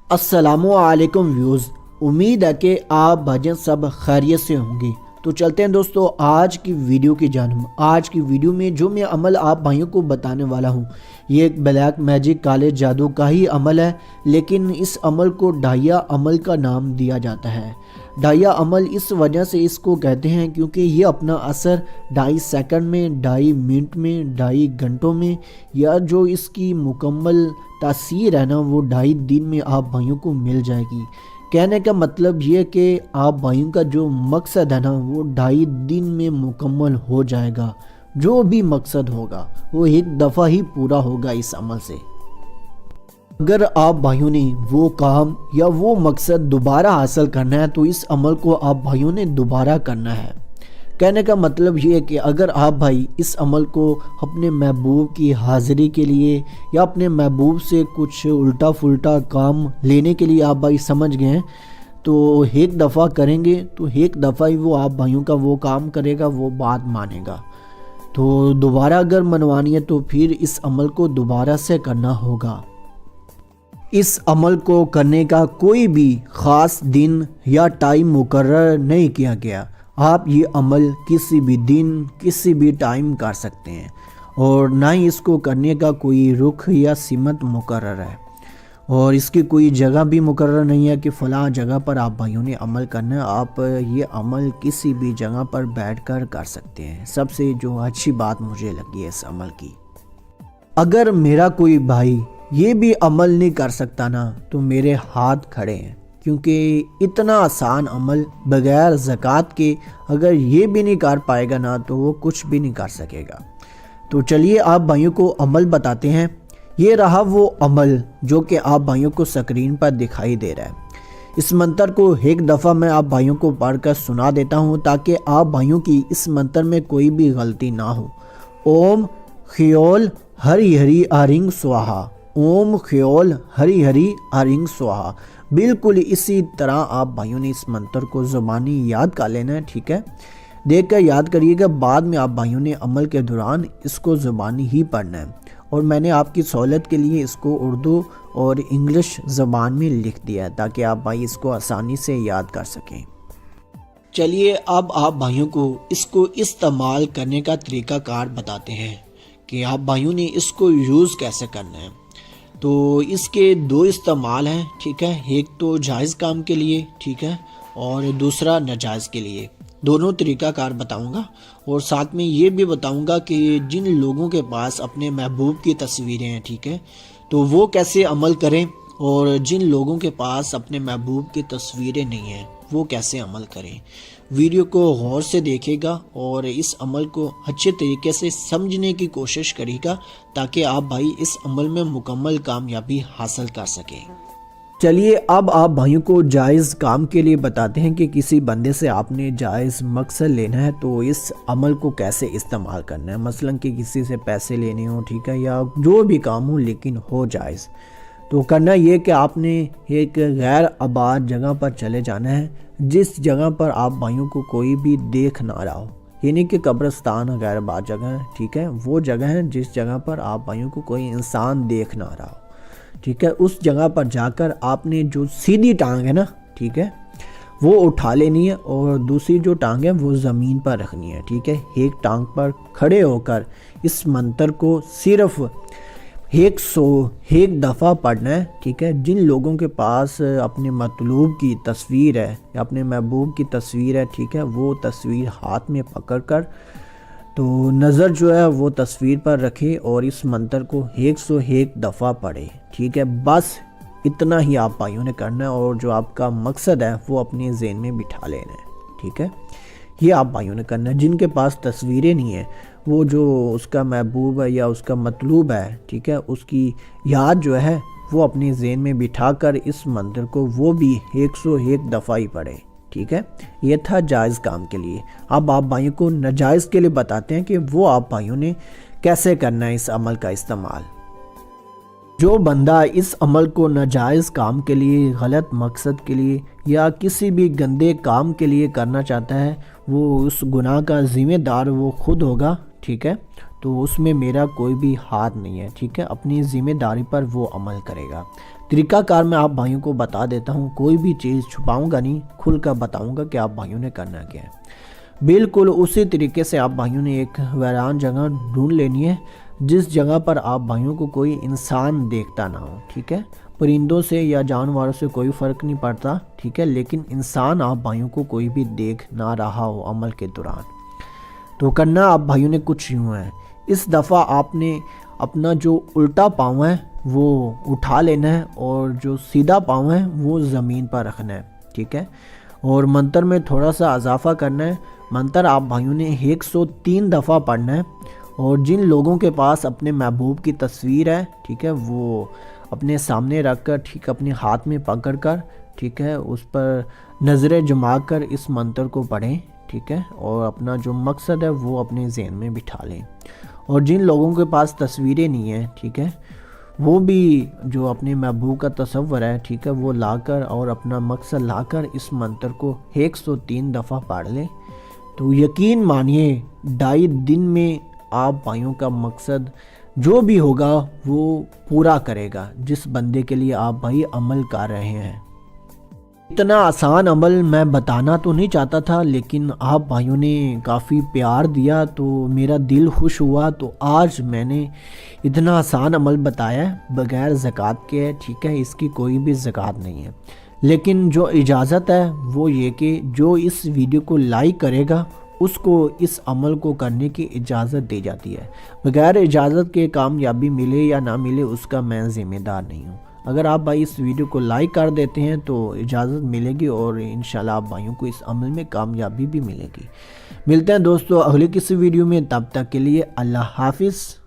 अस्सलामुअलैकुम व्यूज़। उम्मीद है कि आप भाईजान सब खैरियत से होंगे। तो चलते हैं दोस्तों आज की वीडियो की जानब। आज की वीडियो में जो मैं अमल आप भाइयों को बताने वाला हूँ ये एक ब्लैक मैजिक काले जादू का ही अमल है, लेकिन इस अमल को डाहिया अमल का नाम दिया जाता है। डाहिया अमल इस वजह से इसको कहते हैं क्योंकि ये अपना असर 2.5 सेकंड में, 2.5 मिनट में, 2.5 घंटों में, या जो इसकी मुकम्मल तासीर है ना वो 2.5 दिन में आप भाइयों को मिल जाएगी। कहने का मतलब ये कि आप भाइयों का जो मकसद है ना वो 2.5 दिन में मुकम्मल हो जाएगा। जो भी मकसद होगा वो एक दफ़ा ही पूरा होगा इस अमल से। अगर आप भाइयों ने वो काम या वो मकसद दोबारा हासिल करना है तो इस अमल को आप भाइयों ने दोबारा करना है। कहने का मतलब ये है कि अगर आप भाई इस अमल को अपने महबूब की हाज़िरी के लिए या अपने महबूब से कुछ उल्टा फुल्टा काम लेने के लिए आप भाई समझ गए हैं तो एक दफ़ा करेंगे तो एक दफ़ा ही वो आप भाइयों का वो काम करेगा, वो बात मानेगा। तो दोबारा अगर मनवानी है तो फिर इस अमल को दोबारा से करना होगा। इस अमल को करने का कोई भी ख़ास दिन या टाइम मुकर्रर नहीं किया गया। आप ये अमल किसी भी दिन किसी भी टाइम कर सकते हैं और ना ही इसको करने का कोई रुख या सिमत मुकर्रर है और इसकी कोई जगह भी मुकर्रर नहीं है कि फ़लाँ जगह पर आप भाइयों ने अमल करना है। आप ये अमल किसी भी जगह पर बैठकर कर सकते हैं। सबसे जो अच्छी बात मुझे लगी है इस अमल की, अगर मेरा कोई भाई ये भी अमल नहीं कर सकता ना तो मेरे हाथ खड़े हैं, क्योंकि इतना आसान अमल बगैर ज़कात के अगर ये भी नहीं कर पाएगा ना तो वो कुछ भी नहीं कर सकेगा। तो चलिए आप भाइयों को अमल बताते हैं। ये रहा वो अमल जो कि आप भाइयों को स्क्रीन पर दिखाई दे रहा है। इस मंत्र को एक दफ़ा मैं आप भाइयों को पढ़कर सुना देता हूँ ताकि आप भाइयों की इस मंत्र में कोई भी गलती ना हो। ओम ख्योल हरि हरि आरिंग स्वाहा। ओम ख्योल हरि हरि आरिंग स्वाहा। बिल्कुल इसी तरह आप भाइयों ने इस मंत्र को ज़ुबानी याद कर लेना है, ठीक है। देख कर याद करिएगा, बाद में आप भाइयों ने अमल के दौरान इसको ज़ुबानी ही पढ़ना है। और मैंने आपकी सहूलत के लिए इसको उर्दू और इंग्लिश ज़बान में लिख दिया है ताकि आप भाई इसको आसानी से याद कर सकें। चलिए अब आप भाइयों को इसको इस्तेमाल करने का तरीक़ाकार बताते हैं कि आप भाइयों ने इसको यूज़ कैसे करना है। तो इसके दो इस्तेमाल हैं, ठीक है। एक तो जायज़ काम के लिए, ठीक है, और दूसरा नाजायज़ के लिए। दोनों तरीक़ाकार बताऊंगा और साथ में ये भी बताऊंगा कि जिन लोगों के पास अपने महबूब की तस्वीरें हैं, ठीक है, तो वो कैसे अमल करें, और जिन लोगों के पास अपने महबूब की तस्वीरें नहीं हैं वो कैसे अमल करें। वीडियो को गौर से देखेगा और इस अमल को अच्छे तरीके से समझने की कोशिश करेगा ताकि आप भाई इस अमल में मुकम्मल कामयाबी हासिल कर सकें। चलिए अब आप भाइयों को जायज़ काम के लिए बताते हैं कि किसी बंदे से आपने जायज़ मकसद लेना है तो इस अमल को कैसे इस्तेमाल करना है। मसलन कि किसी से पैसे लेने हो, ठीक है, या जो भी काम हो लेकिन हो जायज़। तो करना ये कि आपने एक गैर आबाद जगह पर चले जाना है, जिस जगह पर आप भाइयों को कोई भी देख ना रहा हो, यानी कि कब्रिस्तान गैर आबाद जगह है, ठीक है। वो जगह है जिस जगह पर आप भाइयों को कोई इंसान देख ना रहा हो, ठीक है। उस जगह पर जाकर आपने जो सीधी टांग है ना, ठीक है, वो उठा लेनी है और दूसरी जो टांग है वो ज़मीन पर रखनी है, ठीक है। एक टांग पर खड़े होकर इस मंत्र को सिर्फ 101 दफ़ा पढ़ना है, ठीक है। जिन लोगों के पास अपने मतलूब की तस्वीर है या अपने महबूब की तस्वीर है, ठीक है, वो तस्वीर हाथ में पकड़कर तो नज़र जो है वो तस्वीर पर रखे और इस मंत्र को 101 दफ़ा पढ़े, ठीक है। बस इतना ही आप भाइयों ने करना है और जो आपका मकसद है वो अपने ज़हन में बिठा लेना है, ठीक है। ये आप भाइयों ने करना है। जिनके पास तस्वीरें नहीं है वो जो उसका महबूब है या उसका मतलूब है, ठीक है, उसकी याद जो है वो अपने ज़हन में बिठाकर इस मंत्र को वो भी 101 दफ़ा ही पढ़े, ठीक है। ये था जायज़ काम के लिए। अब आप भाइयों को नाजायज़ के लिए बताते हैं कि वो आप भाइयों ने कैसे करना है इस अमल का इस्तेमाल। जो बंदा इस अमल को नाजायज़ काम के लिए, गलत मकसद के लिए या किसी भी गंदे काम के लिए करना चाहता है वो उस गुनाह का ज़िम्मेदार वो खुद होगा, ठीक है। तो उसमें मेरा कोई भी हाथ नहीं है, ठीक है। अपनी ज़िम्मेदारी पर वो अमल करेगा। طریقہ کار میں آپ بھائیوں کو بتا دیتا ہوں، کوئی بھی چیز چھپاؤں گا نہیں، کھل کر بتاؤں گا کہ آپ بھائیوں نے کرنا کیا ہے۔ بالکل اسی طریقے سے آپ بھائیوں نے ایک ویران جگہ ڈھونڈ لینی ہے، جس جگہ پر آپ بھائیوں کو کوئی انسان دیکھتا نہ ہو، ٹھیک ہے؟ پرندوں سے یا جانوروں سے کوئی فرق نہیں پڑتا، ٹھیک ہے؟ لیکن انسان آپ بھائیوں کو کوئی بھی دیکھ نہ رہا ہو عمل کے دوران۔ تو کرنا آپ بھائیوں نے کچھ یوں ہے، اس دفعہ آپ نے اپنا جو الٹا پاؤں ہے وہ اٹھا لینا ہے اور جو سیدھا پاؤں ہے وہ زمین پر رکھنا ہے، ٹھیک ہے؟ اور منتر میں تھوڑا سا اضافہ کرنا ہے۔ منتر آپ بھائیوں نے 103 دفعہ پڑھنا ہے، اور جن لوگوں کے پاس اپنے محبوب کی تصویر ہے، ٹھیک ہے، وہ اپنے سامنے رکھ کر، ٹھیک، اپنے ہاتھ میں پکڑ کر، ٹھیک ہے، اس پر نظریں جما کر اس منتر کو پڑھیں، ٹھیک ہے، اور اپنا جو مقصد ہے وہ اپنے ذہن میں بٹھا لیں۔ اور جن لوگوں کے پاس تصویریں نہیں ہیں، ٹھیک ہے، وہ بھی جو اپنے محبوب کا تصور ہے، ٹھیک ہے، وہ لا کر اور اپنا مقصد لا کر اس منتر کو 103 دفعہ پڑھ لیں۔ تو یقین مانیے 2.5 دن میں آپ بھائیوں کا مقصد جو بھی ہوگا وہ پورا کرے گا، جس بندے کے لیے آپ بھائی عمل کر رہے ہیں۔ اتنا آسان عمل میں بتانا تو نہیں چاہتا تھا، لیکن آپ بھائیوں نے کافی پیار دیا تو میرا دل خوش ہوا، تو آج میں نے اتنا آسان عمل بتایا ہے بغیر زکوٰۃ کے، ٹھیک ہے، اس کی کوئی بھی زکوٰۃ نہیں ہے۔ لیکن جو اجازت ہے وہ یہ کہ جو اس ویڈیو کو لائک کرے گا اس کو اس عمل کو کرنے کی اجازت دی جاتی ہے۔ بغیر اجازت کے کامیابی ملے یا نہ ملے اس کا میں ذمہ دار نہیں ہوں۔ اگر آپ بھائی اس ویڈیو کو لائک کر دیتے ہیں تو اجازت ملے گی، اور انشاءاللہ آپ بھائیوں کو اس عمل میں کامیابی بھی ملے گی۔ ملتے ہیں دوستو اگلے کسی ویڈیو میں، تب تک کے لیے اللہ حافظ۔